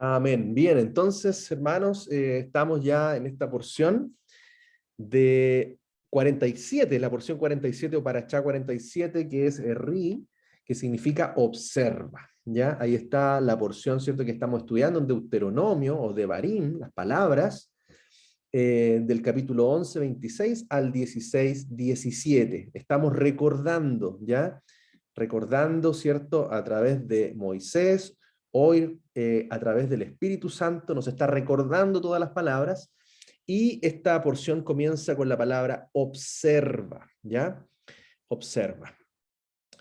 Amén. Bien, entonces, hermanos, estamos ya en esta porción de 47, la porción 47 o Parashá 47, que es Ri, que significa observa. ¿Ya? Ahí está la porción, ¿cierto?, que estamos estudiando en Deuteronomio o Devarim, las palabras, del capítulo 11, 26 al 16, 17. Estamos recordando, ¿ya? Recordando, ¿cierto?, a través de Moisés, hoy a través del Espíritu Santo nos está recordando todas las palabras, y esta porción comienza con la palabra observa, ¿ya? Observa.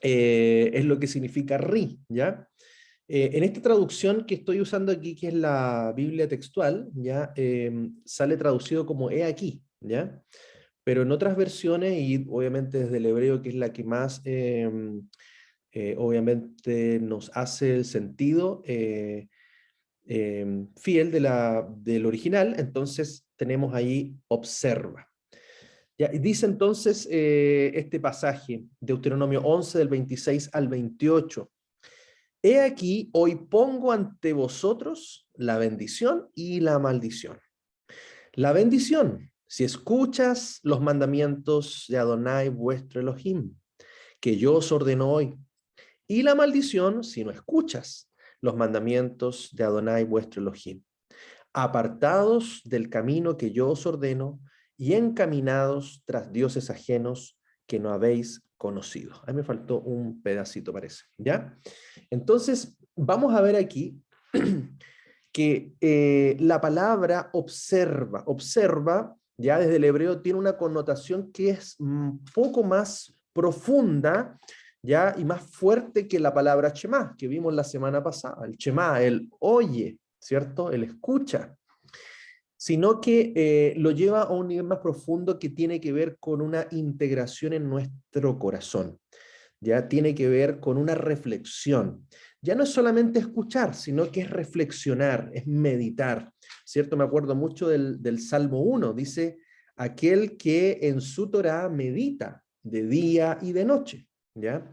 Es lo que significa ri, ¿ya? En esta traducción que estoy usando aquí, que es la Biblia textual, ¿ya? Sale traducido como he aquí, ¿ya? Pero en otras versiones, y obviamente desde el hebreo, que es la que más obviamente nos hace el sentido fiel del original, entonces tenemos ahí observa. Ya, y dice entonces este pasaje, Deuteronomio 11 del 26 al 28. He aquí, hoy pongo ante vosotros la bendición y la maldición. La bendición, si escuchas los mandamientos de Adonai vuestro Elohim, que yo os ordeno hoy. Y la maldición, si no escuchas los mandamientos de Adonai vuestro Elohim, apartados del camino que yo os ordeno y encaminados tras dioses ajenos que no habéis conocido. Ahí me faltó un pedacito, parece, ¿ya? Entonces, vamos a ver aquí que la palabra observa, observa, ya desde el hebreo tiene una connotación que es un poco más profunda, ya, y más fuerte que la palabra Shema, que vimos la semana pasada. El Shema, el oye, ¿cierto? El escucha, sino que lo lleva a un nivel más profundo que tiene que ver con una integración en nuestro corazón, ya tiene que ver con una reflexión. Ya no es solamente escuchar, sino que es reflexionar, es meditar, ¿cierto? Me acuerdo mucho del Salmo 1, dice, aquel que en su Torá medita de día y de noche, ¿ya?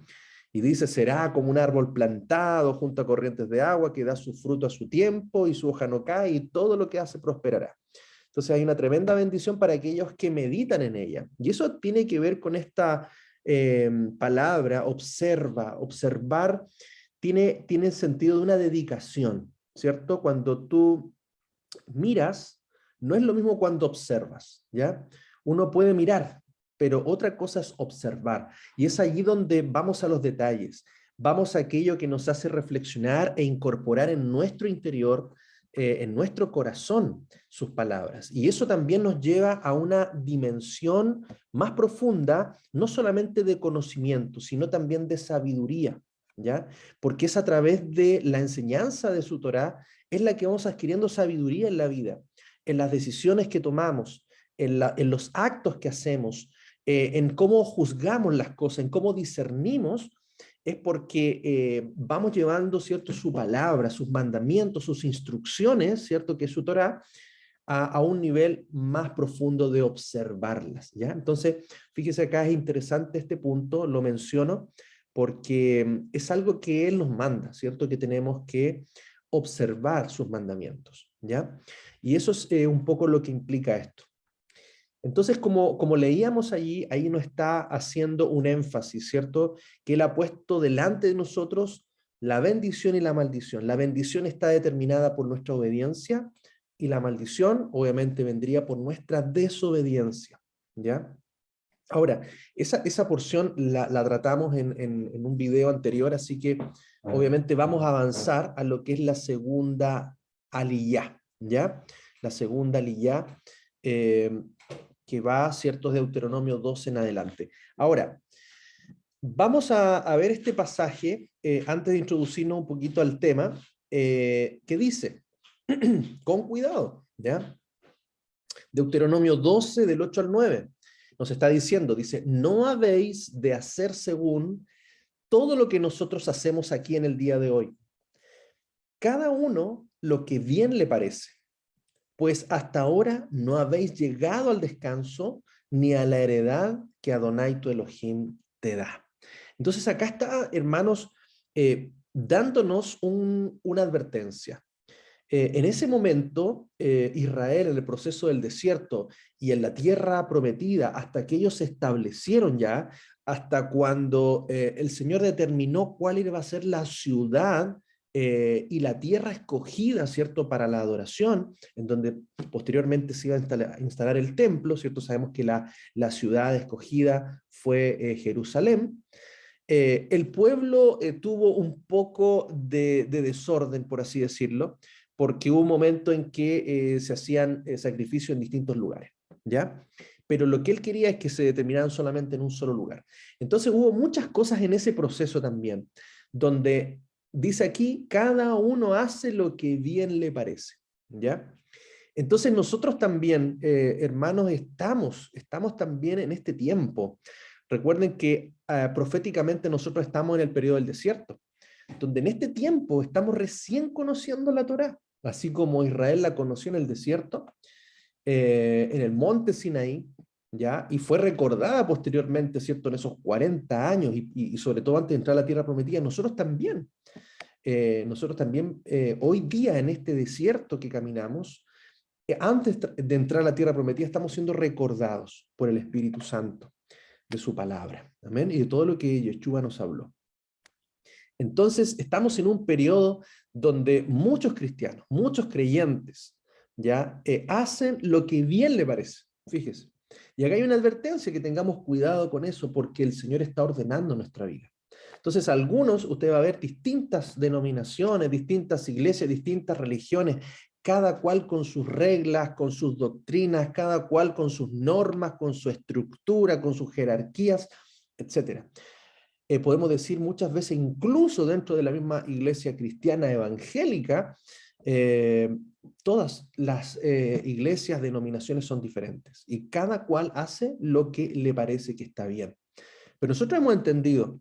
Y dice, será como un árbol plantado junto a corrientes de agua que da su fruto a su tiempo y su hoja no cae y todo lo que hace prosperará. Entonces hay una tremenda bendición para aquellos que meditan en ella. Y eso tiene que ver con esta palabra, observa, observar, tiene el sentido de una dedicación, ¿cierto? Cuando tú miras, no es lo mismo cuando observas, ¿ya? Uno puede mirar, pero otra cosa es observar. Y es allí donde vamos a los detalles, vamos a aquello que nos hace reflexionar e incorporar en nuestro interior, en nuestro corazón, sus palabras. Y eso también nos lleva a una dimensión más profunda, no solamente de conocimiento, sino también de sabiduría, ¿ya? Porque es a través de la enseñanza de su Torá es la que vamos adquiriendo sabiduría en la vida, en las decisiones que tomamos, en los actos que hacemos, en cómo juzgamos las cosas, en cómo discernimos, es porque vamos llevando, ¿cierto?, su palabra, sus mandamientos, sus instrucciones, ¿cierto?, que es su Torá, a un nivel más profundo de observarlas, ¿ya? Entonces, fíjese acá, es interesante este punto, lo menciono, porque es algo que Él nos manda, ¿cierto?, que tenemos que observar sus mandamientos, ¿ya? Y eso es un poco lo que implica esto. Entonces, como leíamos allí, ahí nos está haciendo un énfasis, ¿cierto? Que Él ha puesto delante de nosotros la bendición y la maldición. La bendición está determinada por nuestra obediencia y la maldición, obviamente, vendría por nuestra desobediencia, ¿ya? Ahora, esa porción la tratamos en un video anterior, así que obviamente vamos a avanzar a lo que es la segunda aliyá, ¿ya? La segunda aliyá, que va, ¿cierto?, de Deuteronomio 12 en adelante. Ahora, vamos a ver este pasaje, antes de introducirnos un poquito al tema, que dice, con cuidado, ¿ya? Deuteronomio 12, del 8 al 9, nos está diciendo, dice, no habéis de hacer según todo lo que nosotros hacemos aquí en el día de hoy. Cada uno lo que bien le parece, pues hasta ahora no habéis llegado al descanso ni a la heredad que Adonai tu Elohim te da. Entonces acá está, hermanos, dándonos una advertencia. En ese momento, Israel, en el proceso del desierto y en la tierra prometida, hasta que ellos se establecieron ya, hasta cuando el Señor determinó cuál iba a ser la ciudad y la tierra escogida, ¿cierto?, para la adoración, en donde posteriormente se iba a instalar el templo, ¿cierto? Sabemos que la ciudad escogida fue Jerusalén. El pueblo tuvo un poco de desorden, por así decirlo, porque hubo un momento en que se hacían sacrificios en distintos lugares, ¿ya? Pero lo que él quería es que se determinaran solamente en un solo lugar. Entonces hubo muchas cosas en ese proceso también, donde dice aquí, cada uno hace lo que bien le parece, ¿ya? Entonces nosotros también, hermanos, estamos también en este tiempo. Recuerden que proféticamente nosotros estamos en el periodo del desierto, donde en este tiempo estamos recién conociendo la Torá, así como Israel la conoció en el desierto, en el monte Sinaí, ¿ya? Y fue recordada posteriormente, ¿cierto?, en esos 40 años y sobre todo antes de entrar a la tierra prometida, nosotros también hoy día en este desierto que caminamos, antes de entrar a la tierra prometida, estamos siendo recordados por el Espíritu Santo de su palabra, amén, y de todo lo que Yeshua nos habló. Entonces, estamos en un periodo donde muchos cristianos, muchos creyentes, ya hacen lo que bien le parece, fíjese. Y acá hay una advertencia, que tengamos cuidado con eso, porque el Señor está ordenando nuestra vida. Entonces, algunos, usted va a ver distintas denominaciones, distintas iglesias, distintas religiones, cada cual con sus reglas, con sus doctrinas, cada cual con sus normas, con su estructura, con sus jerarquías, etc. Podemos decir muchas veces, incluso dentro de la misma iglesia cristiana evangélica, eh, todas las iglesias, denominaciones son diferentes y cada cual hace lo que le parece que está bien. Pero nosotros hemos entendido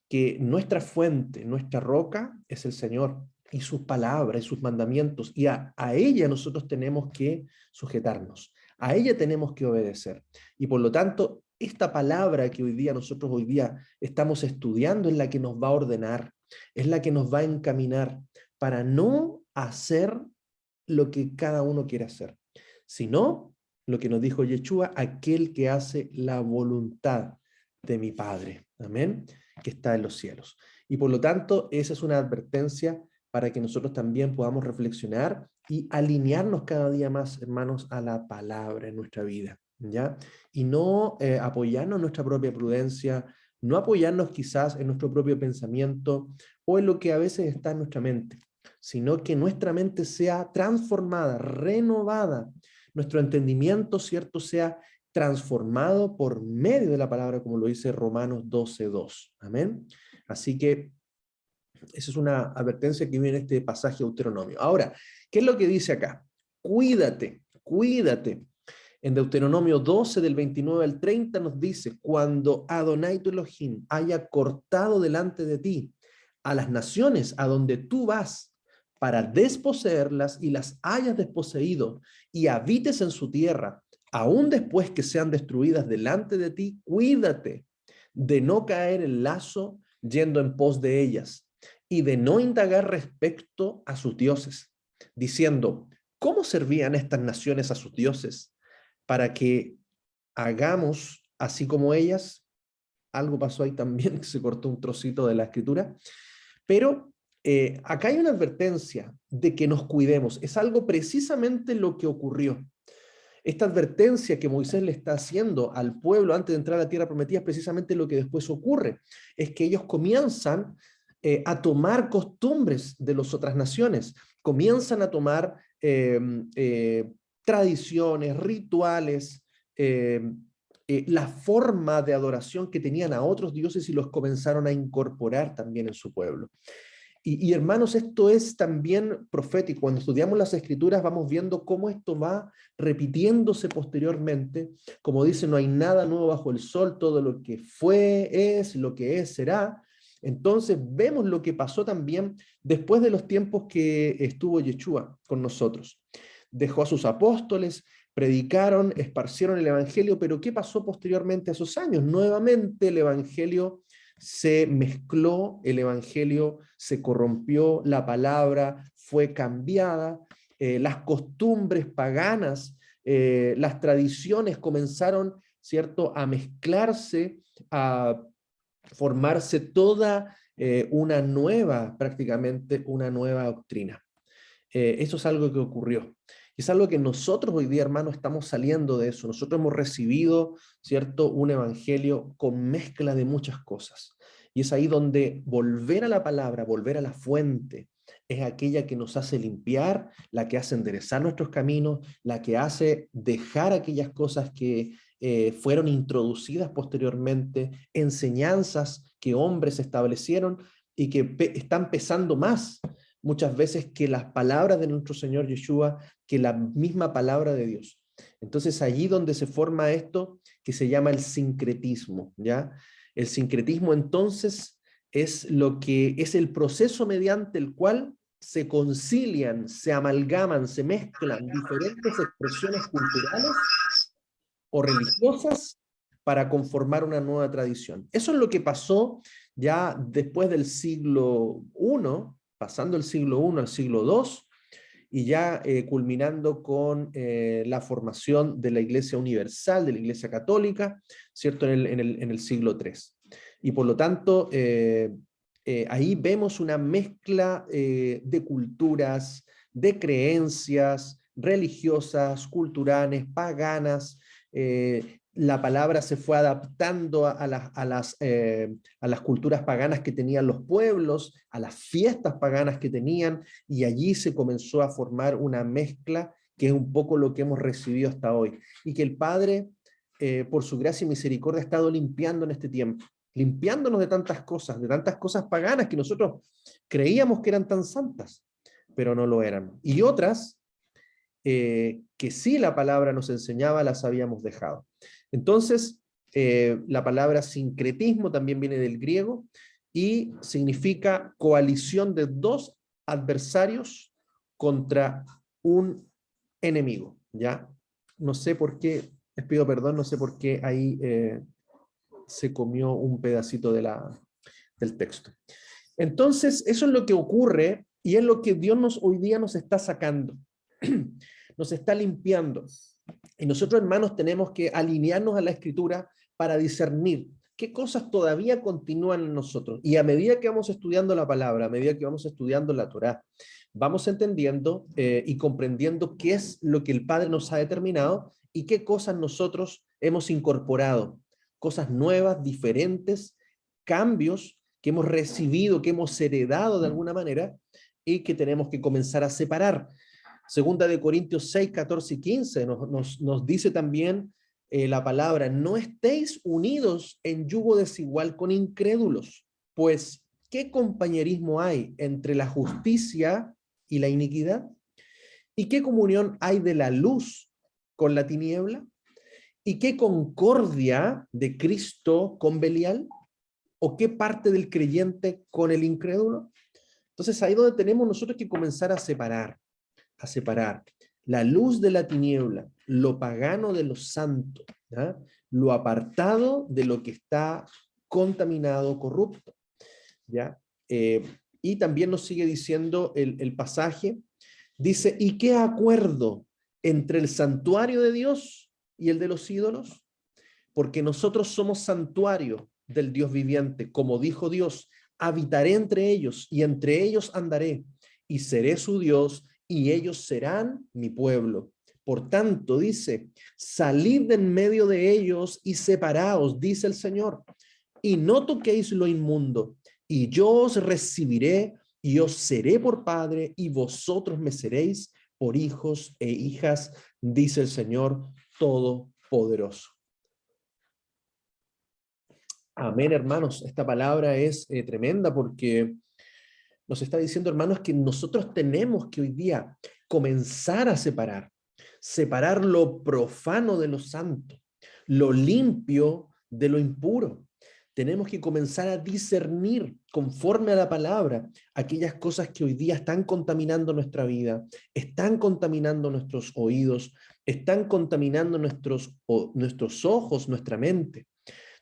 que nuestra fuente, nuestra roca es el Señor y sus palabras y sus mandamientos, y a ella nosotros tenemos que sujetarnos, a ella tenemos que obedecer. Y por lo tanto, esta palabra que nosotros hoy día estamos estudiando es la que nos va a ordenar, es la que nos va a encaminar para no hacer lo que cada uno quiere hacer, sino lo que nos dijo Yeshua, aquel que hace la voluntad de mi Padre. Amén, que está en los cielos. Y por lo tanto, esa es una advertencia para que nosotros también podamos reflexionar y alinearnos cada día más, hermanos, a la palabra en nuestra vida, ¿ya? Y no apoyarnos en nuestra propia prudencia, no apoyarnos quizás en nuestro propio pensamiento o en lo que a veces está en nuestra mente, sino que nuestra mente sea transformada, renovada, nuestro entendimiento, ¿cierto?, sea transformado por medio de la palabra, como lo dice Romanos 12:2. Amén. Así que esa es una advertencia que viene en este pasaje de Deuteronomio. Ahora, ¿qué es lo que dice acá? Cuídate, cuídate. En Deuteronomio 12, del 29 al 30, nos dice, cuando Adonai tu Elohim haya cortado delante de ti a las naciones a donde tú vas para desposeerlas y las hayas desposeído y habites en su tierra, aún después que sean destruidas delante de ti, cuídate de no caer en lazo yendo en pos de ellas y de no indagar respecto a sus dioses, diciendo, ¿cómo servían estas naciones a sus dioses? Para que hagamos así como ellas. Algo pasó ahí también, que se cortó un trocito de la escritura, pero acá hay una advertencia de que nos cuidemos. Es algo precisamente lo que ocurrió. Esta advertencia que Moisés le está haciendo al pueblo antes de entrar a la tierra prometida es precisamente lo que después ocurre. Es que ellos comienzan a tomar costumbres de las otras naciones, comienzan a tomar tradiciones, rituales, la forma de adoración que tenían a otros dioses y los comenzaron a incorporar también en su pueblo. Y hermanos, esto es también profético. Cuando estudiamos las escrituras vamos viendo cómo esto va repitiéndose posteriormente. Como dice, no hay nada nuevo bajo el sol, todo lo que fue, es, lo que es, será. Entonces vemos lo que pasó también después de los tiempos que estuvo Yeshua con nosotros. Dejó a sus apóstoles, predicaron, esparcieron el evangelio, pero ¿qué pasó posteriormente a esos años? Nuevamente el evangelio Se mezcló el evangelio, se corrompió, la palabra fue cambiada, las costumbres paganas, las tradiciones comenzaron, ¿cierto?, a mezclarse, a formarse toda una nueva, prácticamente una nueva doctrina. Eso es algo que ocurrió. Es algo que nosotros hoy día, hermanos, estamos saliendo de eso. Nosotros hemos recibido, ¿cierto?, un evangelio con mezcla de muchas cosas. Y es ahí donde volver a la palabra, volver a la fuente, es aquella que nos hace limpiar, la que hace enderezar nuestros caminos, la que hace dejar aquellas cosas que fueron introducidas posteriormente, enseñanzas que hombres establecieron y que están pesando más muchas veces que las palabras de nuestro Señor Yeshua, que la misma palabra de Dios. Entonces allí donde se forma esto que se llama el sincretismo, ¿ya? El sincretismo entonces es lo que es el proceso mediante el cual se concilian, se amalgaman, se mezclan diferentes expresiones culturales o religiosas para conformar una nueva tradición. Eso es lo que pasó ya después del siglo I, pasando el siglo I al siglo II, y ya culminando con la formación de la Iglesia Universal, de la Iglesia Católica, ¿cierto? En el siglo III. Y por lo tanto, ahí vemos una mezcla de culturas, de creencias religiosas, culturales, paganas. La palabra se fue adaptando a las culturas paganas que tenían los pueblos, a las fiestas paganas que tenían, y allí se comenzó a formar una mezcla que es un poco lo que hemos recibido hasta hoy. Y que el Padre, por su gracia y misericordia, ha estado limpiando en este tiempo, limpiándonos de tantas cosas paganas que nosotros creíamos que eran tan santas, pero no lo eran. Y otras que sí la palabra nos enseñaba, las habíamos dejado. Entonces, la palabra sincretismo también viene del griego y significa coalición de dos adversarios contra un enemigo, ¿ya? No sé por qué, les pido perdón, no sé por qué ahí se comió un pedacito del texto. Entonces, eso es lo que ocurre y es lo que Dios hoy día nos está sacando, nos está limpiando. Y nosotros, hermanos, tenemos que alinearnos a la Escritura para discernir qué cosas todavía continúan en nosotros. Y a medida que vamos estudiando la palabra, a medida que vamos estudiando la Torá, vamos entendiendo y comprendiendo qué es lo que el Padre nos ha determinado y qué cosas nosotros hemos incorporado. Cosas nuevas, diferentes, cambios que hemos recibido, que hemos heredado de alguna manera y que tenemos que comenzar a separar. Segunda de Corintios 6, 14 y 15 nos dice también la palabra: no estéis unidos en yugo desigual con incrédulos, pues ¿qué compañerismo hay entre la justicia y la iniquidad? ¿Y qué comunión hay de la luz con la tiniebla? ¿Y qué concordia de Cristo con Belial? ¿O qué parte del creyente con el incrédulo? Entonces ahí donde tenemos nosotros que comenzar a separar la luz de la tiniebla, lo pagano de lo santo, ¿ya? Lo apartado de lo que está contaminado, corrupto, ¿ya? Y también nos sigue diciendo el pasaje, dice: ¿y qué acuerdo entre el santuario de Dios y el de los ídolos? Porque nosotros somos santuario del Dios viviente, como dijo Dios: habitaré entre ellos y entre ellos andaré y seré su Dios y ellos serán mi pueblo. Por tanto, dice: salid de en medio de ellos y separaos, dice el Señor, y no toquéis lo inmundo, y yo os recibiré y os seré por padre y vosotros me seréis por hijos e hijas, dice el Señor Todopoderoso. Amén, hermanos. Esta palabra es tremenda porque nos está diciendo, hermanos, que nosotros tenemos que hoy día comenzar a separar lo profano de lo santo, lo limpio de lo impuro. Tenemos que comenzar a discernir conforme a la palabra aquellas cosas que hoy día están contaminando nuestra vida, están contaminando nuestros oídos, están contaminando nuestros ojos, nuestra mente.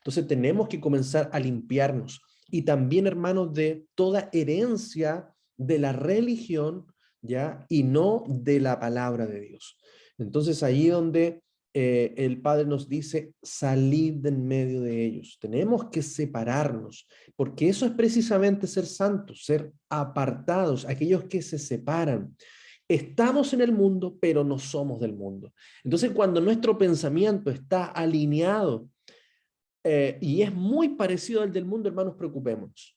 Entonces tenemos que comenzar a limpiarnos. Y también, hermanos, de toda herencia de la religión, ¿ya? Y no de la palabra de Dios. Entonces ahí donde el Padre nos dice, salid de en medio de ellos. Tenemos que separarnos, porque eso es precisamente ser santos, ser apartados, aquellos que se separan. Estamos en el mundo, pero no somos del mundo. Entonces, cuando nuestro pensamiento está alineado y es muy parecido al del mundo, hermanos, preocupémonos.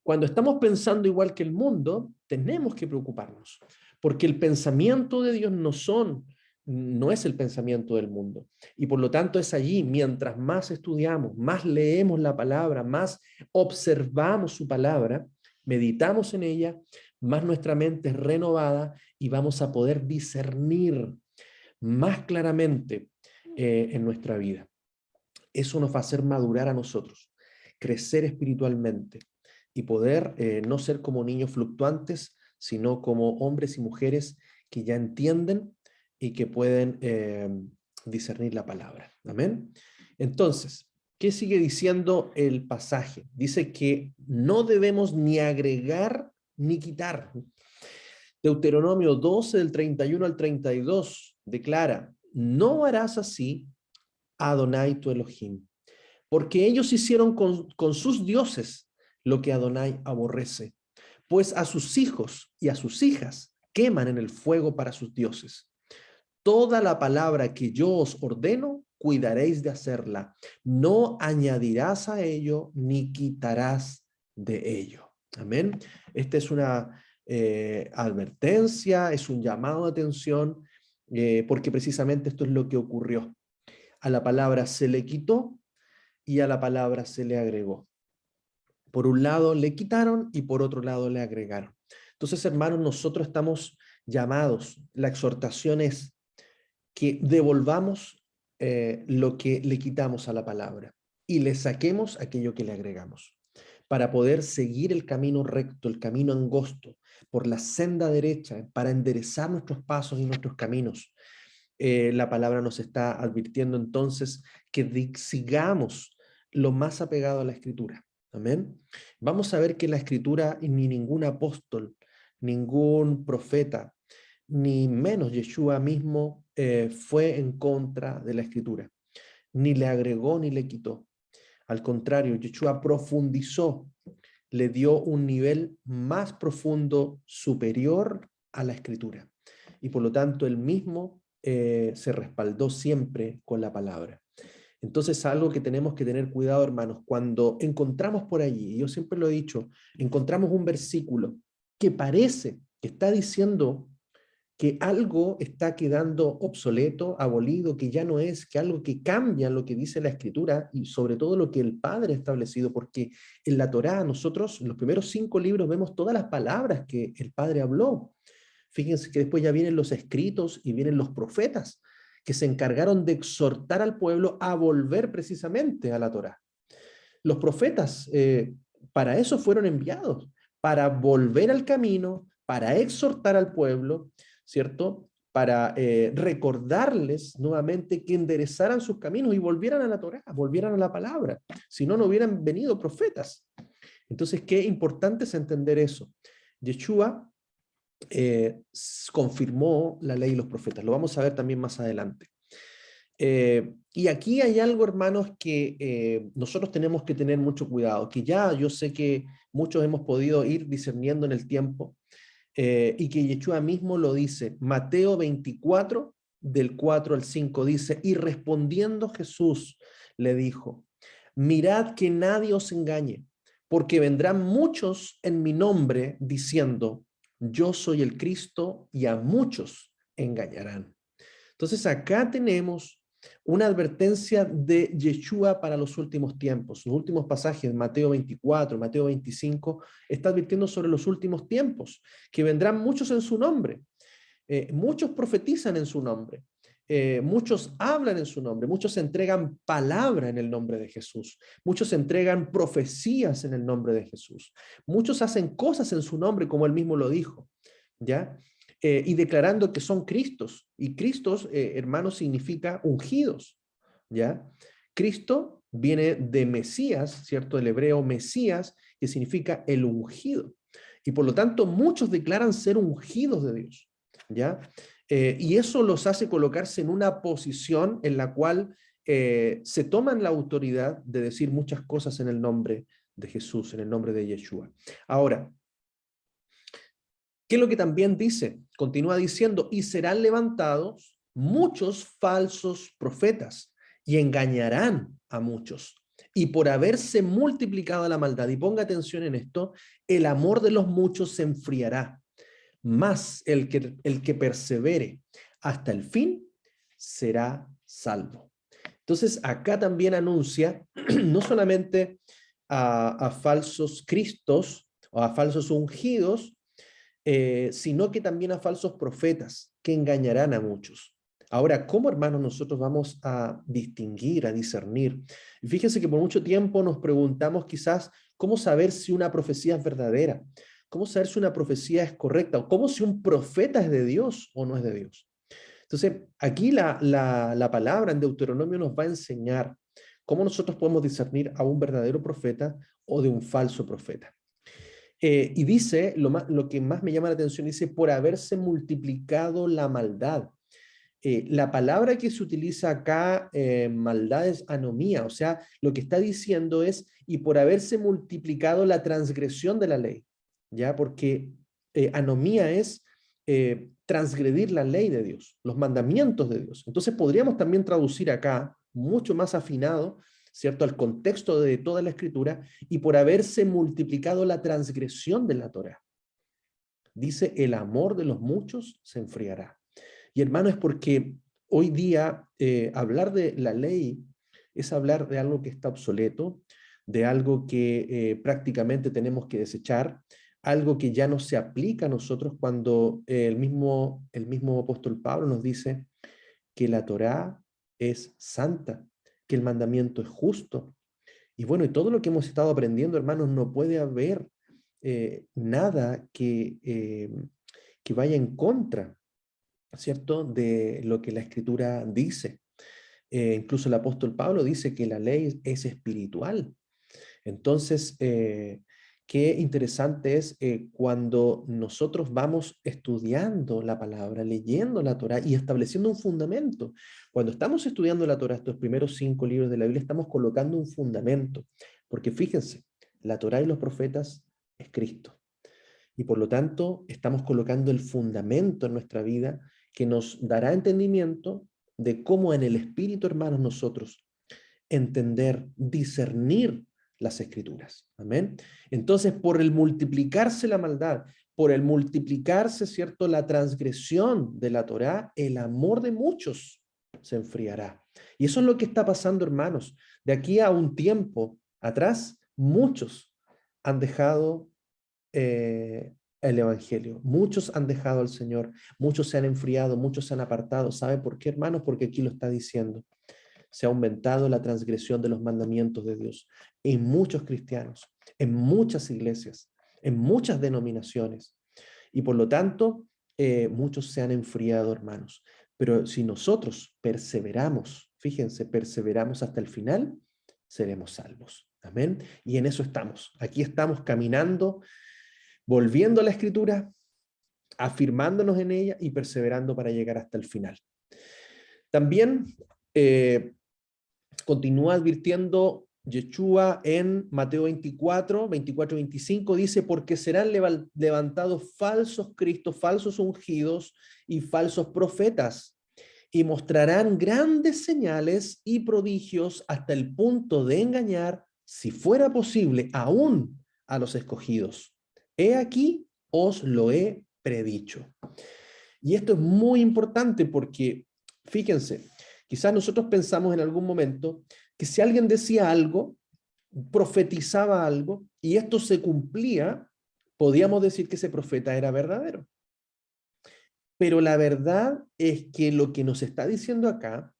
Cuando estamos pensando igual que el mundo, tenemos que preocuparnos, porque el pensamiento de Dios no es el pensamiento del mundo. Y por lo tanto es allí, mientras más estudiamos, más leemos la palabra, más observamos su palabra, meditamos en ella, más nuestra mente es renovada y vamos a poder discernir más claramente en nuestra vida. Eso nos va a hacer madurar a nosotros, crecer espiritualmente y poder no ser como niños fluctuantes, sino como hombres y mujeres que ya entienden y que pueden discernir la palabra. Amén. Entonces, ¿qué sigue diciendo el pasaje? Dice que no debemos ni agregar ni quitar. Deuteronomio 12, del 31 al 32, declara, no harás así a Adonai tu Elohim, porque ellos hicieron con sus dioses lo que Adonai aborrece, pues a sus hijos y a sus hijas queman en el fuego para sus dioses. Toda la palabra que yo os ordeno, cuidaréis de hacerla. No añadirás a ello ni quitarás de ello. Amén. Esta es una advertencia, es un llamado de atención, porque precisamente esto es lo que ocurrió. A la palabra se le quitó y a la palabra se le agregó. Por un lado le quitaron y por otro lado le agregaron. Entonces, hermanos, nosotros estamos llamados, la exhortación es que devolvamos lo que le quitamos a la palabra y le saquemos aquello que le agregamos, para poder seguir el camino recto, el camino angosto, por la senda derecha, para enderezar nuestros pasos y nuestros caminos. La palabra nos está advirtiendo entonces que sigamos lo más apegado a la Escritura. Amén. Vamos a ver que la Escritura, ni ningún apóstol, ningún profeta, ni menos Yeshua mismo fue en contra de la Escritura, ni le agregó ni le quitó. Al contrario, Yeshua profundizó, le dio un nivel más profundo, superior a la Escritura. Y por lo tanto, él mismo se respaldó siempre con la palabra. Entonces, algo que tenemos que tener cuidado, hermanos, cuando encontramos por allí, y yo siempre lo he dicho, encontramos un versículo que parece que está diciendo que algo está quedando obsoleto, abolido, que ya no es, que algo que cambia lo que dice la Escritura y sobre todo lo que el Padre ha establecido, porque en la Torá nosotros, en los primeros 5 libros, vemos todas las palabras que el Padre habló. Fíjense que después ya vienen los escritos y vienen los profetas, que se encargaron de exhortar al pueblo a volver precisamente a la Torá. Los profetas para eso fueron enviados, para volver al camino, para exhortar al pueblo, ¿cierto? Para recordarles nuevamente que enderezaran sus caminos y volvieran a la Torá, volvieran a la palabra. Si no, no hubieran venido profetas. Entonces, qué importante es entender eso. Yeshua confirmó la ley y los profetas. Lo vamos a ver también más adelante. Y aquí hay algo, hermanos, que nosotros tenemos que tener mucho cuidado, que ya yo sé que muchos hemos podido ir discerniendo en el tiempo, y que Yeshua mismo lo dice. Mateo 24, del 4 al 5, dice, y respondiendo Jesús le dijo, mirad que nadie os engañe, porque vendrán muchos en mi nombre diciendo, yo soy el Cristo, y a muchos engañarán. Entonces acá tenemos una advertencia de Yeshua para los últimos tiempos. Los últimos pasajes, Mateo 24, Mateo 25, está advirtiendo sobre los últimos tiempos, que vendrán muchos en su nombre. Muchos profetizan en su nombre. Muchos hablan en su nombre. Muchos entregan palabra en el nombre de Jesús. Muchos entregan profecías en el nombre de Jesús. Muchos hacen cosas en su nombre, como él mismo lo dijo. ¿Ya? Y declarando que son Cristos. Y Cristos, hermanos, significa ungidos, ¿ya? Cristo viene de Mesías, ¿cierto? Del hebreo Mesías, que significa el ungido. Y por lo tanto, muchos declaran ser ungidos de Dios, ¿ya? Y eso los hace colocarse en una posición en la cual se toman la autoridad de decir muchas cosas en el nombre de Jesús, en el nombre de Yeshua. Ahora, ¿qué es lo que también dice? Continúa diciendo, y serán levantados muchos falsos profetas y engañarán a muchos. Y por haberse multiplicado la maldad, y ponga atención en esto, el amor de los muchos se enfriará, mas el que persevere hasta el fin será salvo. Entonces acá también anuncia no solamente a falsos cristos o a falsos ungidos, sino que también a falsos profetas que engañarán a muchos. Ahora, ¿cómo, hermanos, nosotros vamos a distinguir, a discernir? Y fíjense que por mucho tiempo nos preguntamos quizás cómo saber si una profecía es verdadera, cómo saber si una profecía es correcta, o cómo si un profeta es de Dios o no es de Dios. Entonces, aquí la palabra en Deuteronomio nos va a enseñar cómo nosotros podemos discernir a un verdadero profeta o de un falso profeta. Y dice, lo que más me llama la atención, dice, por haberse multiplicado la maldad. La palabra que se utiliza acá, maldad, es anomía, o sea, lo que está diciendo es, y por haberse multiplicado la transgresión de la ley, ¿ya? Porque anomía es transgredir la ley de Dios, los mandamientos de Dios. Entonces podríamos también traducir acá, mucho más afinado, ¿cierto?, al contexto de toda la Escritura, y por haberse multiplicado la transgresión de la Torá. Dice, el amor de los muchos se enfriará. Y hermano, es porque hoy día hablar de la ley es hablar de algo que está obsoleto, de algo que prácticamente tenemos que desechar, algo que ya no se aplica a nosotros cuando el mismo apóstol Pablo nos dice que la Torá es santa, que el mandamiento es justo. Y bueno, y todo lo que hemos estado aprendiendo, hermanos, no puede haber nada que vaya en contra, ¿cierto?, de lo que la Escritura dice. Incluso el apóstol Pablo dice que la ley es espiritual. Entonces, qué interesante es cuando nosotros vamos estudiando la palabra, leyendo la Torá y estableciendo un fundamento. Cuando estamos estudiando la Torá, estos primeros 5 libros de la Biblia, estamos colocando un fundamento. Porque fíjense, la Torá y los profetas es Cristo. Y por lo tanto, estamos colocando el fundamento en nuestra vida que nos dará entendimiento de cómo en el Espíritu, hermanos, nosotros entender, discernir las Escrituras. Amén. Entonces, por el multiplicarse la maldad, por el multiplicarse, ¿cierto?, la transgresión de la Torá, el amor de muchos se enfriará. Y eso es lo que está pasando, hermanos. De aquí a un tiempo atrás, muchos han dejado el Evangelio. Muchos han dejado al Señor, muchos se han enfriado, muchos se han apartado. ¿Sabe por qué, hermanos? Porque aquí lo está diciendo. Se ha aumentado la transgresión de los mandamientos de Dios en muchos cristianos, en muchas iglesias, en muchas denominaciones. Y por lo tanto, muchos se han enfriado, hermanos. Pero si nosotros perseveramos, fíjense, perseveramos hasta el final, seremos salvos. Amén. Y en eso estamos. Aquí estamos caminando, volviendo a la Escritura, afirmándonos en ella y perseverando para llegar hasta el final. También continúa advirtiendo Yeshua en Mateo 24, 25, dice, porque serán levantados falsos cristos, falsos ungidos y falsos profetas, y mostrarán grandes señales y prodigios hasta el punto de engañar, si fuera posible, aún a los escogidos. He aquí, os lo he predicho. Y esto es muy importante porque, fíjense, quizás nosotros pensamos en algún momento que si alguien decía algo, profetizaba algo, y esto se cumplía, podíamos decir que ese profeta era verdadero. Pero la verdad es que lo que nos está diciendo acá,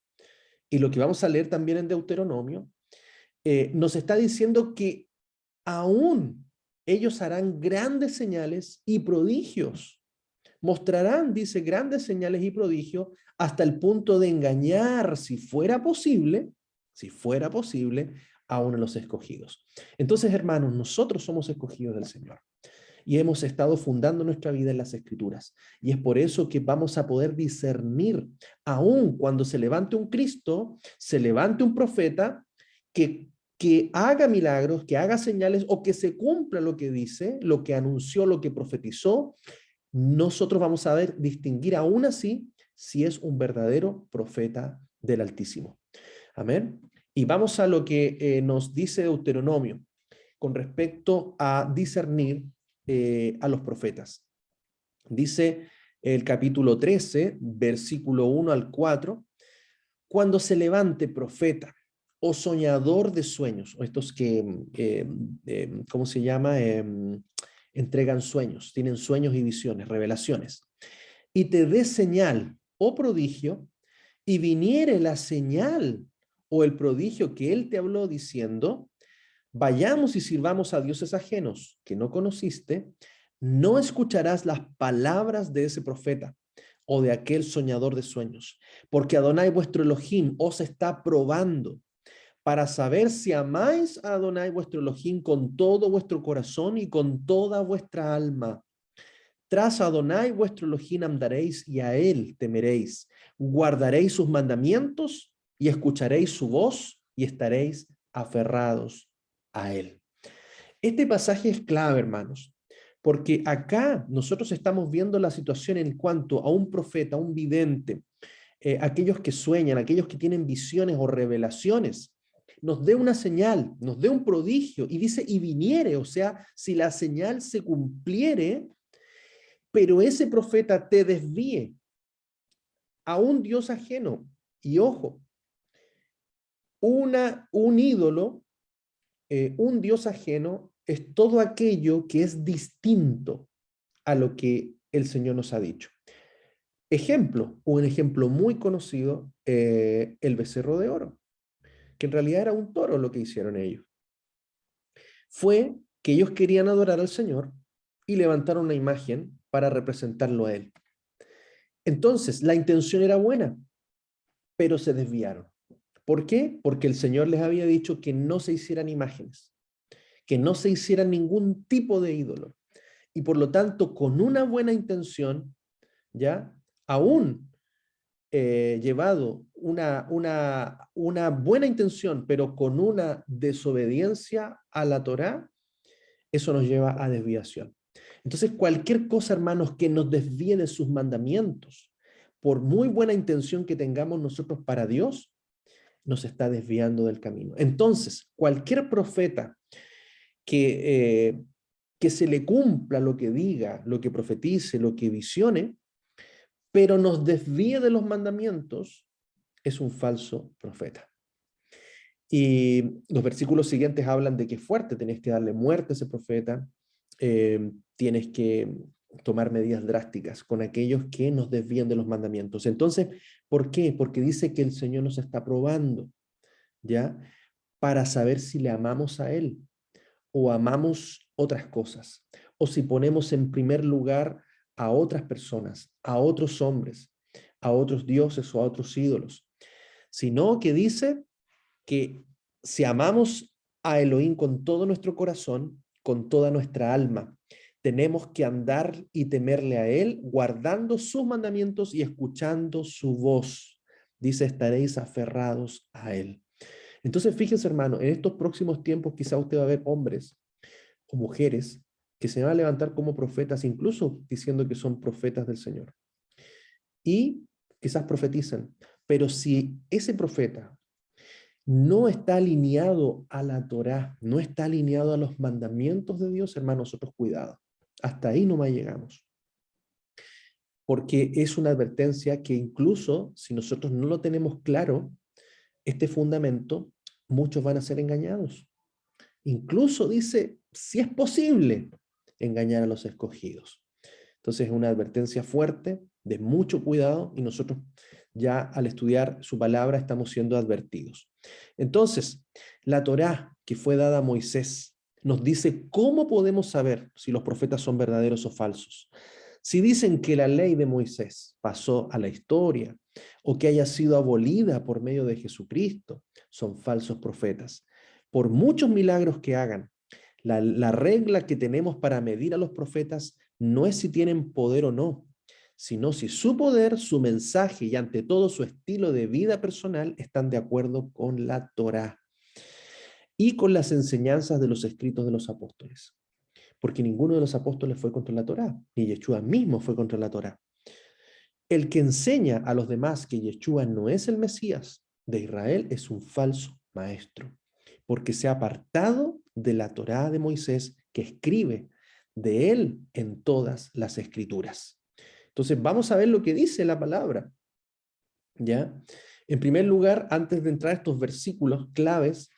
y lo que vamos a leer también en Deuteronomio, nos está diciendo que aún ellos harán grandes señales y prodigios. Mostrarán, dice, grandes señales y prodigios hasta el punto de engañar, si fuera posible, si fuera posible, aún a los escogidos. Entonces, hermanos, nosotros somos escogidos del Señor y hemos estado fundando nuestra vida en las Escrituras. Y es por eso que vamos a poder discernir, aun cuando se levante un Cristo, se levante un profeta que haga milagros, que haga señales o que se cumpla lo que dice, lo que anunció, lo que profetizó, nosotros vamos a ver distinguir aún así si es un verdadero profeta del Altísimo. Amén. Y vamos a lo que nos dice Deuteronomio con respecto a discernir a los profetas. Dice el capítulo 13, versículo 1 al 4, cuando se levante profeta o soñador de sueños, o estos que, ¿cómo se llama? Entregan sueños, tienen sueños y visiones, revelaciones, y te dé señal o prodigio, y viniere la señal o el prodigio que él te habló diciendo, vayamos y sirvamos a dioses ajenos que no conociste, no escucharás las palabras de ese profeta o de aquel soñador de sueños, porque Adonai vuestro Elohim os está probando para saber si amáis a Adonai vuestro Elohim con todo vuestro corazón y con toda vuestra alma. Tras Adonai vuestro Elohim andaréis y a él temeréis. Guardaréis sus mandamientos y escucharéis su voz y estaréis aferrados a él. Este pasaje es clave, hermanos, porque acá nosotros estamos viendo la situación en cuanto a un profeta, un vidente, aquellos que sueñan, aquellos que tienen visiones o revelaciones, nos dé una señal, nos dé un prodigio y dice, y viniere, o sea, si la señal se cumpliere, pero ese profeta te desvíe a un Dios ajeno. Y ojo, un ídolo, un Dios ajeno, es todo aquello que es distinto a lo que el Señor nos ha dicho. Ejemplo, un ejemplo muy conocido, el becerro de oro, que en realidad era un toro lo que hicieron ellos. Fue que ellos querían adorar al Señor y levantaron una imagen para representarlo a Él. Entonces, la intención era buena, pero se desviaron. ¿Por qué? Porque el Señor les había dicho que no se hicieran imágenes, que no se hiciera ningún tipo de ídolo. Y por lo tanto, con una buena intención, ¿ya? Aún llevado una buena intención, pero con una desobediencia a la Torá, eso nos lleva a desviación. Entonces, cualquier cosa, hermanos, que nos desvíe de sus mandamientos, por muy buena intención que tengamos nosotros para Dios, nos está desviando del camino. Entonces, cualquier profeta que se le cumpla lo que diga, lo que profetice, lo que visione, pero nos desvíe de los mandamientos, es un falso profeta. Y los versículos siguientes hablan de que es fuerte, tenés que darle muerte a ese profeta, tienes que tomar medidas drásticas con aquellos que nos desvían de los mandamientos. Entonces, ¿por qué? Porque dice que el Señor nos está probando, ¿ya? Para saber si le amamos a Él o amamos otras cosas, o si ponemos en primer lugar a otras personas, a otros hombres, a otros dioses o a otros ídolos, sino que dice que si amamos a Elohim con todo nuestro corazón, con toda nuestra alma, tenemos que andar y temerle a Él, guardando sus mandamientos y escuchando su voz. Dice, estaréis aferrados a Él. Entonces, fíjense, hermano, en estos próximos tiempos quizá usted va a ver hombres o mujeres que se van a levantar como profetas, incluso diciendo que son profetas del Señor. Y quizás profetizan, pero si ese profeta no está alineado a la Torá, no está alineado a los mandamientos de Dios, hermano, nosotros cuidado. Hasta ahí nomás llegamos. Porque es una advertencia que incluso si nosotros no lo tenemos claro, este fundamento, muchos van a ser engañados. Incluso dice, si es posible, engañar a los escogidos. Entonces es una advertencia fuerte, de mucho cuidado, y nosotros ya al estudiar su palabra estamos siendo advertidos. Entonces, la Torá que fue dada a Moisés nos dice cómo podemos saber si los profetas son verdaderos o falsos. Si dicen que la ley de Moisés pasó a la historia o que haya sido abolida por medio de Jesucristo, son falsos profetas. Por muchos milagros que hagan, la regla que tenemos para medir a los profetas no es si tienen poder o no, sino si su poder, su mensaje y ante todo su estilo de vida personal están de acuerdo con la Torá y con las enseñanzas de los escritos de los apóstoles. Porque ninguno de los apóstoles fue contra la Torá, ni Yeshua mismo fue contra la Torá. El que enseña a los demás que Yeshua no es el Mesías de Israel es un falso maestro, porque se ha apartado de la Torá de Moisés, que escribe de él en todas las escrituras. Entonces vamos a ver lo que dice la palabra, ¿ya? En primer lugar, antes de entrar a estos versículos claves,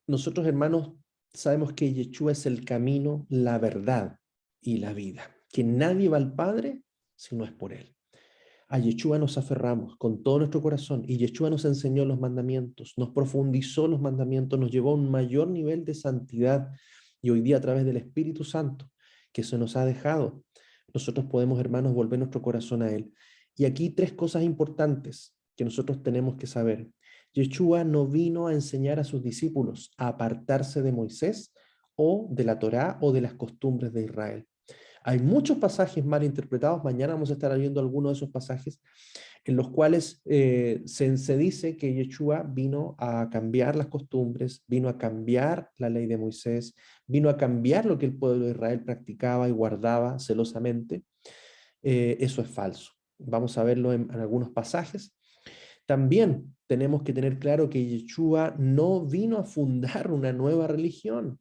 nosotros, hermanos, sabemos que Yeshua es el camino, la verdad y la vida, que nadie va al Padre si no es por él. A Yeshua nos aferramos con todo nuestro corazón y Yeshua nos enseñó los mandamientos, nos profundizó los mandamientos, nos llevó a un mayor nivel de santidad y hoy día a través del Espíritu Santo que se nos ha dejado, nosotros podemos, hermanos, volver nuestro corazón a él. Y aquí tres cosas importantes que nosotros tenemos que saber. Yeshua no vino a enseñar a sus discípulos a apartarse de Moisés o de la Torá o de las costumbres de Israel. Hay muchos pasajes mal interpretados, mañana vamos a estar viendo algunos de esos pasajes, en los cuales se dice que Yeshua vino a cambiar las costumbres, vino a cambiar la ley de Moisés, vino a cambiar lo que el pueblo de Israel practicaba y guardaba celosamente. Eso es falso. Vamos a verlo en algunos pasajes. También tenemos que tener claro que Yeshua no vino a fundar una nueva religión,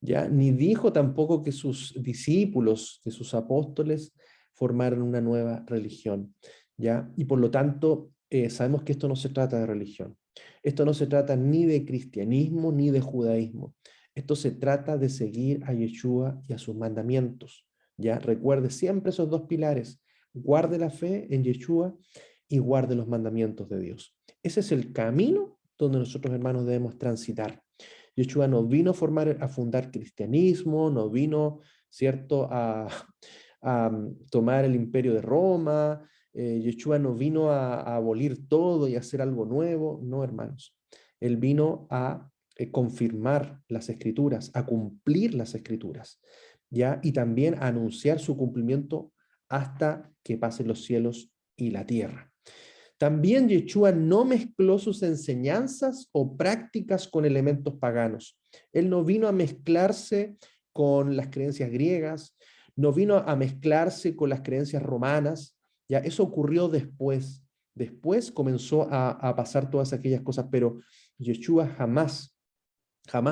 ¿ya? Ni dijo tampoco que sus discípulos, que sus apóstoles formaran una nueva religión, ¿ya? Y por lo tanto, sabemos que esto no se trata de religión. Esto no se trata ni de cristianismo ni de judaísmo. Esto se trata de seguir a Yeshua y a sus mandamientos, ¿ya? Recuerde siempre esos dos pilares. Guarde la fe en Yeshua y guarde los mandamientos de Dios. Ese es el camino donde nosotros, hermanos, debemos transitar. Yeshua no vino a fundar cristianismo, no vino, ¿cierto?, a tomar el imperio de Roma. Yeshua no vino a abolir todo y hacer algo nuevo. No, hermanos. Él vino a confirmar las escrituras, a cumplir las escrituras, ¿ya? Y también a anunciar su cumplimiento hasta que pasen los cielos y la tierra. También Yeshua no mezcló sus enseñanzas o prácticas con elementos paganos. Él no vino a mezclarse con las creencias griegas, no vino a mezclarse con las creencias romanas. Ya eso ocurrió después. Después comenzó a pasar todas aquellas cosas, pero Yeshua jamás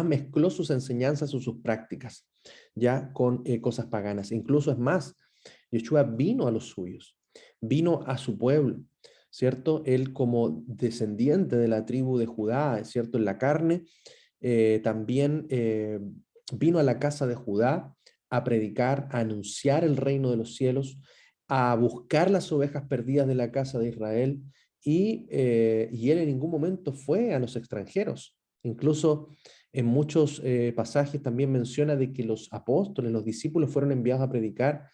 mezcló sus enseñanzas o sus prácticas ya con cosas paganas. Incluso es más, Yeshua vino a los suyos, vino a su pueblo, ¿cierto? Él como descendiente de la tribu de Judá, ¿cierto? En la carne, también vino a la casa de Judá a predicar, a anunciar el reino de los cielos, a buscar las ovejas perdidas de la casa de Israel, y él en ningún momento fue a los extranjeros. Incluso en muchos pasajes también menciona de que los apóstoles, los discípulos fueron enviados a predicar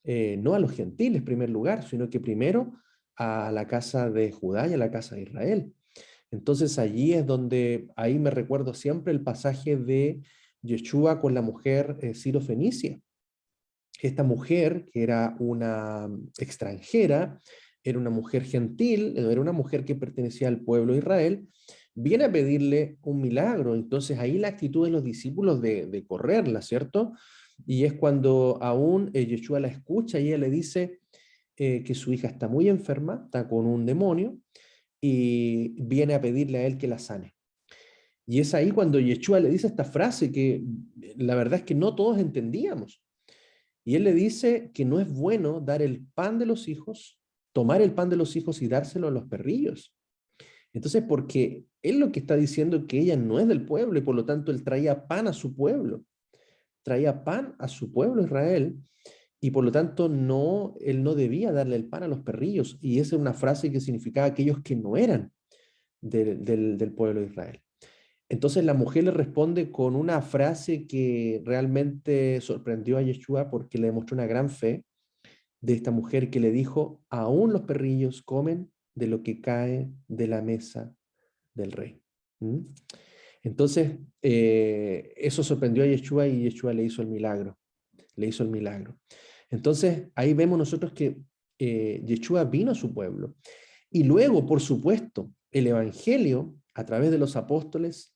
no a los gentiles en primer lugar, sino que primero a la casa de Judá y a la casa de Israel. Entonces allí es donde, ahí me recuerdo siempre el pasaje de Yeshua con la mujer Ciro-Fenicia. Esta mujer, que era una extranjera, era una mujer gentil, era una mujer que pertenecía al pueblo de Israel, viene a pedirle un milagro. Entonces ahí la actitud de los discípulos de correrla, ¿cierto? Y es cuando aún Yeshua la escucha y ella le dice que su hija está muy enferma, está con un demonio, y viene a pedirle a él que la sane. Y es ahí cuando Yeshua le dice esta frase que la verdad es que no todos entendíamos. Y él le dice que no es bueno dar el pan de los hijos, tomar el pan de los hijos y dárselo a los perrillos. Entonces, porque él lo que está diciendo es que ella no es del pueblo y por lo tanto él traía pan a su pueblo. Traía pan a su pueblo Israel y por lo tanto no, él no debía darle el pan a los perrillos. Y esa es una frase que significaba aquellos que no eran del pueblo de Israel. Entonces la mujer le responde con una frase que realmente sorprendió a Yeshua porque le demostró una gran fe de esta mujer que le dijo, aún los perrillos comen de lo que cae de la mesa del rey. ¿Mm? Entonces, eso sorprendió a Yeshua y Yeshua le hizo el milagro. Le hizo el milagro. Entonces, ahí vemos nosotros que Yeshua vino a su pueblo. Y luego, por supuesto, el Evangelio, a través de los apóstoles,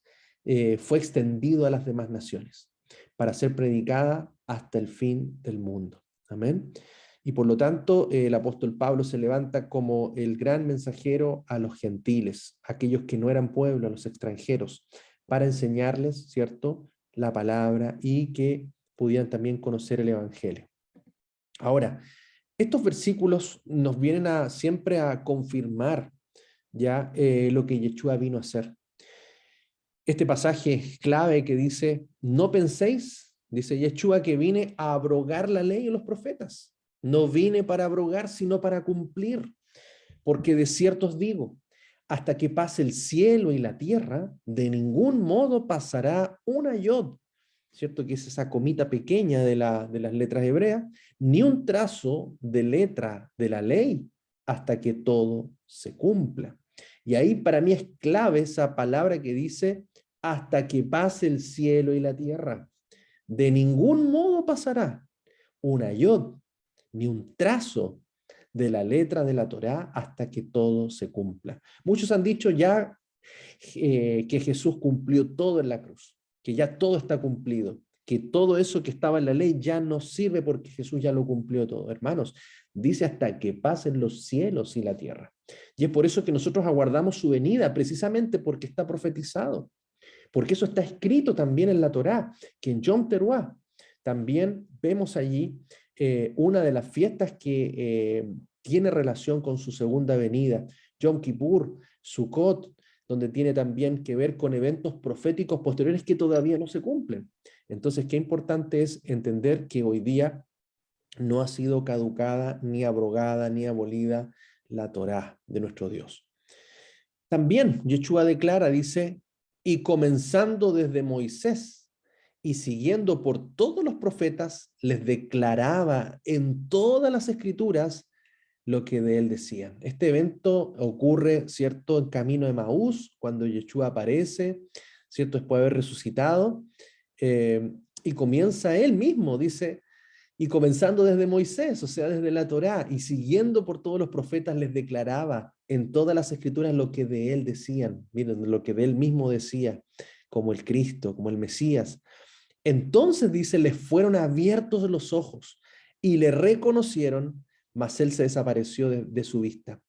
fue extendido a las demás naciones para ser predicada hasta el fin del mundo. Amén. Y por lo tanto, el apóstol Pablo se levanta como el gran mensajero a los gentiles, aquellos que no eran pueblo, a los extranjeros, para enseñarles, ¿cierto?, la palabra y que pudieran también conocer el Evangelio. Ahora, estos versículos nos vienen siempre a confirmar ya lo que Yeshua vino a hacer. Este pasaje clave que dice, no penséis, dice Yeshua, que vine a abrogar la ley y los profetas. No vine para abrogar, sino para cumplir. Porque de cierto os digo, hasta que pase el cielo y la tierra, de ningún modo pasará una yod, ¿cierto? Que es esa comita pequeña de las letras hebreas, ni un trazo de letra de la ley, hasta que todo se cumpla. Y ahí para mí es clave esa palabra que dice, hasta que pase el cielo y la tierra. De ningún modo pasará una yod, ni un trazo de la letra de la Torá hasta que todo se cumpla. Muchos han dicho ya que Jesús cumplió todo en la cruz, que ya todo está cumplido, que todo eso que estaba en la ley ya no sirve porque Jesús ya lo cumplió todo. Hermanos, dice hasta que pasen los cielos y la tierra. Y es por eso que nosotros aguardamos su venida, precisamente porque está profetizado. Porque eso está escrito también en la Torá, que en Yom Teruah también vemos allí una de las fiestas que tiene relación con su segunda venida, Yom Kippur, Sukkot, donde tiene también que ver con eventos proféticos posteriores que todavía no se cumplen. Entonces, qué importante es entender que hoy día no ha sido caducada, ni abrogada, ni abolida la Torá de nuestro Dios. También Yeshua declara, dice, y comenzando desde Moisés y siguiendo por todos los profetas, les declaraba en todas las escrituras lo que de él decían. Este evento ocurre, ¿cierto?, en camino de Maús, cuando Yeshua aparece, ¿cierto?, después de haber resucitado, y comienza él mismo, dice, y comenzando desde Moisés, o sea, desde la Torá, y siguiendo por todos los profetas, les declaraba en todas las escrituras lo que de él decían, miren, lo que de él mismo decía, como el Cristo, como el Mesías. Entonces, dice, les fueron abiertos los ojos y le reconocieron, mas él se desapareció de su vista.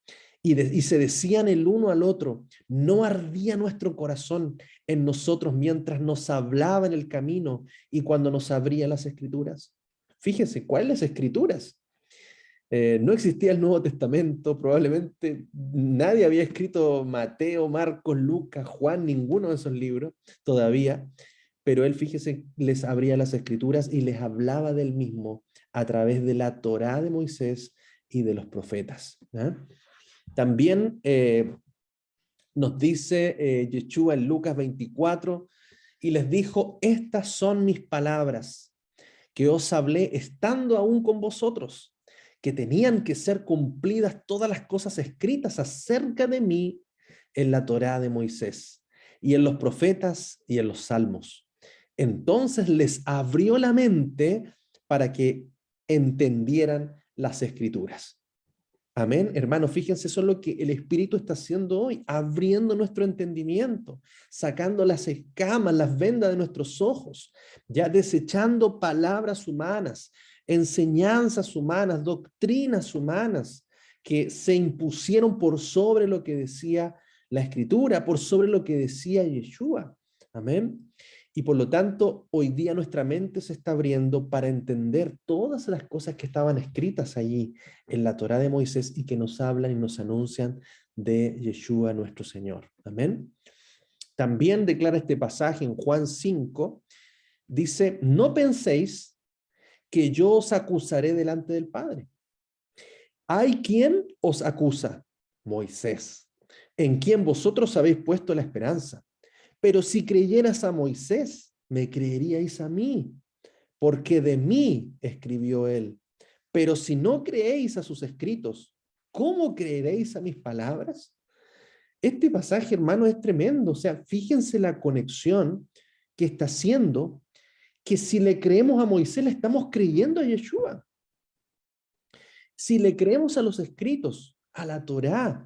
Y se decían el uno al otro, no ardía nuestro corazón en nosotros mientras nos hablaba en el camino y cuando nos abría las escrituras. Fíjese, ¿cuáles escrituras? No existía el Nuevo Testamento, probablemente nadie había escrito Mateo, Marcos, Lucas, Juan, ninguno de esos libros todavía, pero él, fíjese, les abría las escrituras y les hablaba del mismo a través de la Torá de Moisés y de los profetas. ¿Eh? También nos dice Yeshua en Lucas 24, y les dijo, estas son mis palabras que os hablé estando aún con vosotros, que tenían que ser cumplidas todas las cosas escritas acerca de mí en la Torá de Moisés, y en los profetas y en los salmos. Entonces les abrió la mente para que entendieran las escrituras. Amén, hermanos, fíjense, eso es lo que el Espíritu está haciendo hoy, abriendo nuestro entendimiento, sacando las escamas, las vendas de nuestros ojos, ya desechando palabras humanas, enseñanzas humanas, doctrinas humanas que se impusieron por sobre lo que decía la Escritura, por sobre lo que decía Yeshua. Amén. Y por lo tanto, hoy día nuestra mente se está abriendo para entender todas las cosas que estaban escritas allí en la Torá de Moisés y que nos hablan y nos anuncian de Yeshua nuestro Señor. Amén. También declara este pasaje en Juan 5, dice, no penséis que yo os acusaré delante del Padre. ¿Hay quien os acusa? Moisés, en quien vosotros habéis puesto la esperanza. Pero si creyeras a Moisés, me creeríais a mí, porque de mí escribió él. Pero si no creéis a sus escritos, ¿cómo creeréis a mis palabras? Este pasaje, hermano, es tremendo. O sea, fíjense la conexión que está haciendo, que si le creemos a Moisés, le estamos creyendo a Yeshua. Si le creemos a los escritos, a la Torá,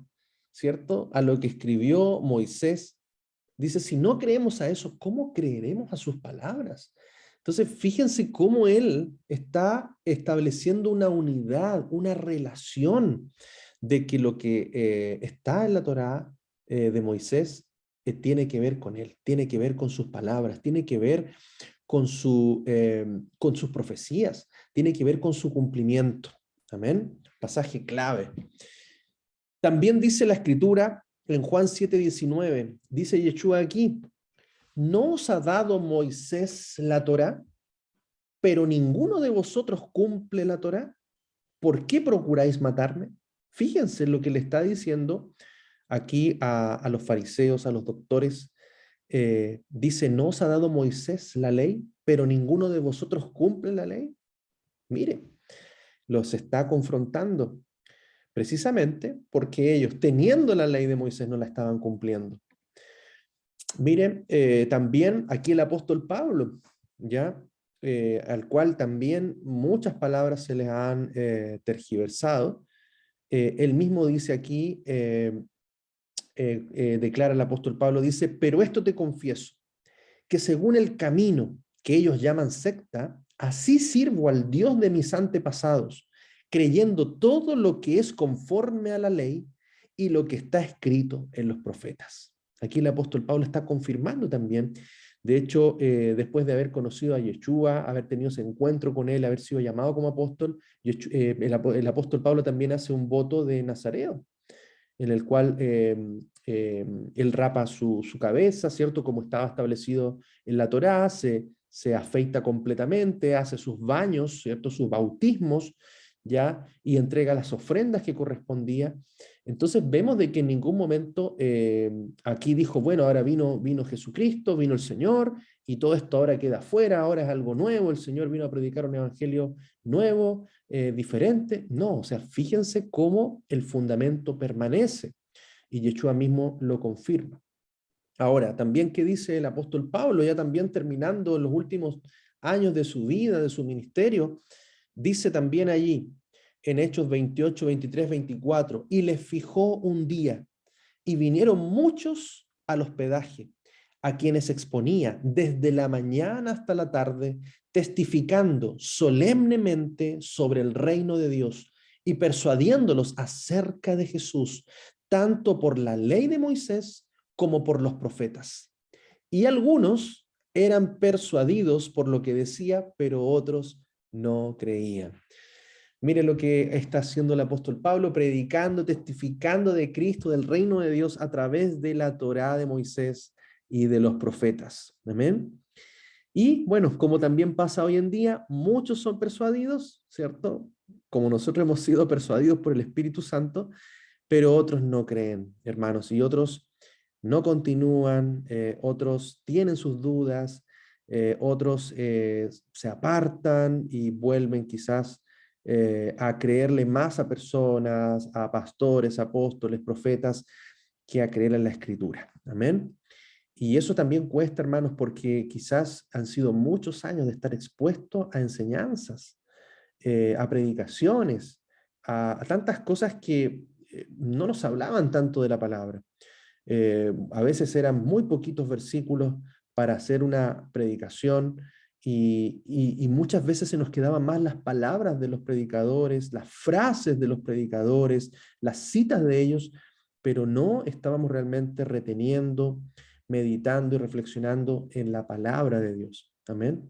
¿cierto? A lo que escribió Moisés, dice, si no creemos a eso, ¿cómo creeremos a sus palabras? Entonces, fíjense cómo él está estableciendo una unidad, una relación de que lo que está en la Torá de Moisés tiene que ver con él, tiene que ver con sus palabras, tiene que ver con sus profecías, tiene que ver con su cumplimiento. Amén. Pasaje clave. También dice la Escritura en Juan 7:19, dice Yeshua aquí, ¿no os ha dado Moisés la Torá? Pero ninguno de vosotros cumple la Torá. ¿Por qué procuráis matarme? Fíjense lo que le está diciendo aquí a los fariseos, a los doctores. Dice, ¿no os ha dado Moisés la ley? Pero ninguno de vosotros cumple la ley. Mire, los está confrontando precisamente porque ellos, teniendo la ley de Moisés, no la estaban cumpliendo. Miren, también aquí el apóstol Pablo, ¿ya? Al cual también muchas palabras se les han tergiversado. Él mismo dice aquí, declara el apóstol Pablo, dice, pero esto te confieso, que según el camino que ellos llaman secta, así sirvo al Dios de mis antepasados, creyendo todo lo que es conforme a la ley y lo que está escrito en los profetas. Aquí el apóstol Pablo está confirmando también, de hecho, después de haber conocido a Yeshua, haber tenido ese encuentro con él, haber sido llamado como apóstol, el apóstol Pablo también hace un voto de Nazareo, en el cual él rapa su cabeza, ¿cierto? Como estaba establecido en la Torá, se afeita completamente, hace sus baños, ¿cierto? Sus bautismos, ¿ya? Y entrega las ofrendas que correspondía. Entonces vemos de que en ningún momento aquí dijo, bueno, ahora vino Jesucristo, vino el Señor, y todo esto ahora queda fuera, ahora es algo nuevo, el Señor vino a predicar un evangelio nuevo, diferente. No, o sea, fíjense cómo el fundamento permanece, y Yeshua mismo lo confirma. Ahora, también qué dice el apóstol Pablo, ya también terminando los últimos años de su vida, de su ministerio, dice también allí, en Hechos 28, 23, 24, y les fijó un día, y vinieron muchos al hospedaje, a quienes exponía desde la mañana hasta la tarde, testificando solemnemente sobre el reino de Dios y persuadiéndolos acerca de Jesús, tanto por la ley de Moisés como por los profetas. Y algunos eran persuadidos por lo que decía, pero otros no creían. Mire lo que está haciendo el apóstol Pablo, predicando, testificando de Cristo, del reino de Dios a través de la Torá de Moisés y de los profetas. Amén. Y bueno, como también pasa hoy en día, muchos son persuadidos, ¿cierto? Como nosotros hemos sido persuadidos por el Espíritu Santo, pero otros no creen, hermanos, y otros no continúan, otros tienen sus dudas, otros se apartan y vuelven quizás a creerle más a personas, a pastores, apóstoles, profetas, que a creer en la Escritura. Amén. Y eso también cuesta, hermanos, porque quizás han sido muchos años de estar expuestos a enseñanzas, a predicaciones, a tantas cosas que no nos hablaban tanto de la palabra. A veces eran muy poquitos versículos para hacer una predicación y muchas veces se nos quedaban más las palabras de los predicadores, las frases de los predicadores, las citas de ellos, pero no estábamos realmente reteniendo, meditando y reflexionando en la palabra de Dios. Amén.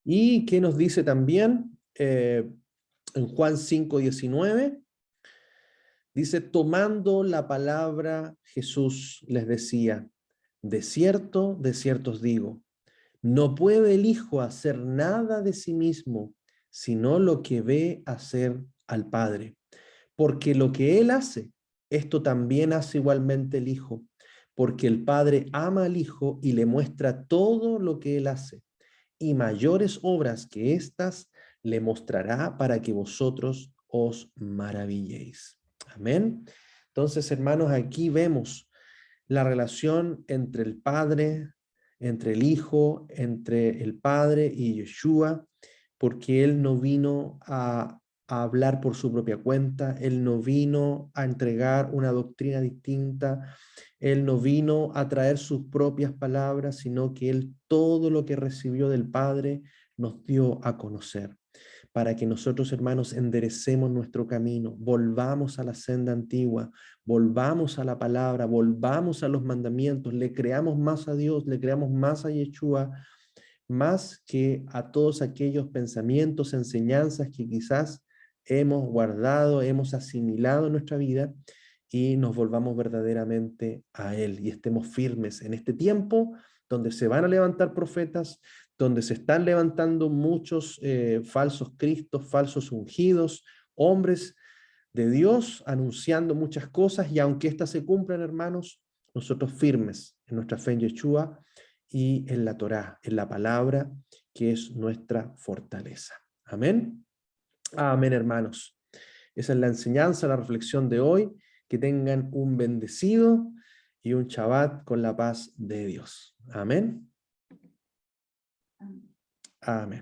¿Y qué nos dice también en Juan 5:19? Dice, tomando la palabra, Jesús les decía, de cierto os digo, no puede el Hijo hacer nada de sí mismo, sino lo que ve hacer al Padre. Porque lo que Él hace, esto también hace igualmente el Hijo, porque el Padre ama al Hijo y le muestra todo lo que Él hace, y mayores obras que éstas le mostrará para que vosotros os maravilléis. Amén. Entonces, hermanos, aquí vemos la relación entre el Padre, entre el Hijo, entre el Padre y Yeshua, porque Él no vino a hablar por su propia cuenta, Él no vino a entregar una doctrina distinta, Él no vino a traer sus propias palabras, sino que Él todo lo que recibió del Padre nos dio a conocer, para que nosotros, hermanos, enderecemos nuestro camino, volvamos a la senda antigua, volvamos a la palabra, volvamos a los mandamientos, le creamos más a Dios, le creamos más a Yeshua, más que a todos aquellos pensamientos, enseñanzas que quizás hemos guardado, hemos asimilado en nuestra vida, y nos volvamos verdaderamente a Él y estemos firmes en este tiempo donde se van a levantar profetas, donde se están levantando muchos falsos cristos, falsos ungidos, hombres de Dios anunciando muchas cosas, y aunque éstas se cumplan, hermanos, nosotros firmes en nuestra fe en Yeshua y en la Torá, en la palabra, que es nuestra fortaleza. Amén. Amén, hermanos. Esa es la enseñanza, la reflexión de hoy. Que tengan un bendecido y un Shabbat con la paz de Dios. Amén. Amén.